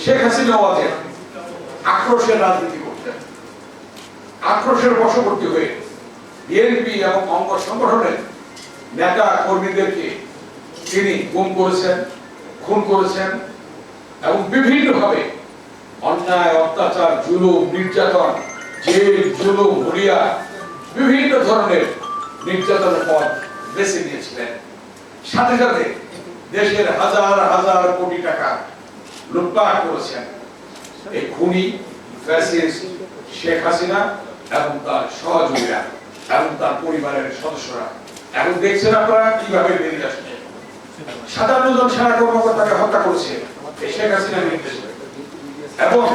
শেখ হাসিনা ওয়াজের আক্রোশের রাজনীতি করতেন। আক্রোশের বশবর্তী হয়ে বিএনপি এবং অঙ্গ সংগঠনের নেতা কর্মীদেরকে তিনি গুম করেছেন, খুন করেছেন এবং বিভিন্নভাবে অন্যায়, অত্যাচার, জুলুম, নির্যাতন, জেল, জুলুম, হুলিয়া, বিভিন্ন ধরনের নির্যাতনের পথ বেছে নিয়েছিলেন। সাথে সাথে দেশের হাজার হাজার কোটি টাকা লুটপাট করেছেন এই খুনি ফ্যাসিস্ট শেখ হাসিনা এবং তার সহযোগীরা এবং তার পরিবারের সদস্যরা। এখন দেখছেন আপনারা কিভাবে বেরিয়ে আসছে। 57 জন সেনা কর্মকর্তাকে হত্যা করেছে এই শেখ হাসিনার নির্দেশে, এবং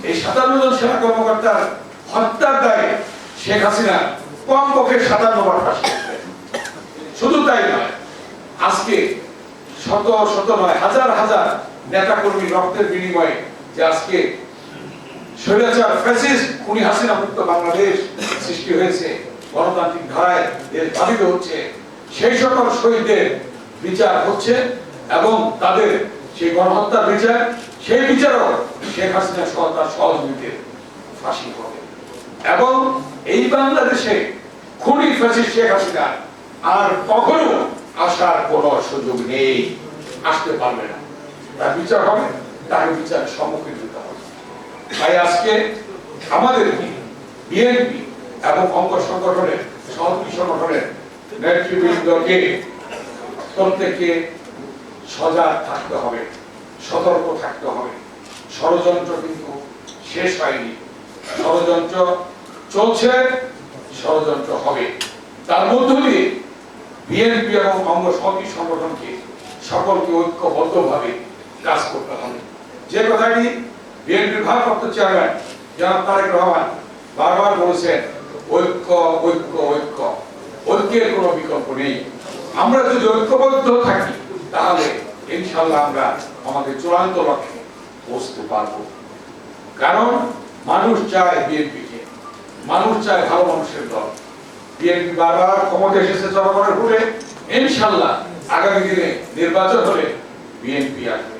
এই 57 জন সেনা কর্মকর্তার হত্যার দায়ে শেখ হাসিনা কমপক্ষে 57 বার ফাঁসি। শুধু তাই নয়, আজকে শত শত নয় হাজার হাজার নেতা কর্মী রক্তের বিনিময়ে যে আজকে স্বৈরাচার ফ্যাসিস্ট খুনি হাসিনা মুক্ত বাংলাদেশ সৃষ্টি হয়েছে, গণতান্ত্রিক ধারায় দেশ বাধিত হচ্ছে, সেই সকল শহীদদের বিচার হচ্ছে এবং তাদের সেই গণহত্যার বিচার, সেই বিচারও শেখ হাসিনা সহ তার সহযোগীদের ফাঁসি হবে। এবং এই বাংলাদেশে খুনি ফ্যাসিস্ট শেখ হাসিনা আর কখনো আসার কোনো সুযোগ নেই, আসতে পারবে না। তার বিচার হবে, তাকে বিচারের সম্মুখীন হতে হবে। তাই আজকে আমাদের বিএনপি এবং অঙ্গ সংগঠনের সহযোগী সংগঠনের নেতৃবৃন্দকে প্রত্যেককে সজাগ থাকতে হবে, সতর্ক থাকতে হবে। ষড়যন্ত্র কিন্তু শেষ হয়নি, ষড়যন্ত্র চলছে, ষড়যন্ত্র হবে। তার মধ্য দিয়ে বিএনপি এবং অঙ্গ সহযোগী সংগঠনকে সকলকে ঐক্যবদ্ধভাবে কাজ করতে হবে। যে কথাটি বিএনপির ভারপ্রাপ্ত চেয়ারম্যান জনাব তারেক রহমান বারবার বলেছেন, ঐক্য ঐক্য ঐক্য, ঐক্যের কোনো বিকল্প নেই। আমরা যদি ঐক্যবদ্ধ থাকি তাহলে ইনশাআল্লাহ আমরা আমাদের চূড়ান্ত লক্ষ্যে পৌঁছতে পারবো। কারণ মানুষ চায় বিএনপিকে, মানুষ চায় ভালো মানুষের দল। বিএনপি বারবার ক্ষমতা এসেছে জনগণের ভোটে, ইনশাআল্লাহ আগামী দিনে নির্বাচন হলে বিএনপি আসবে।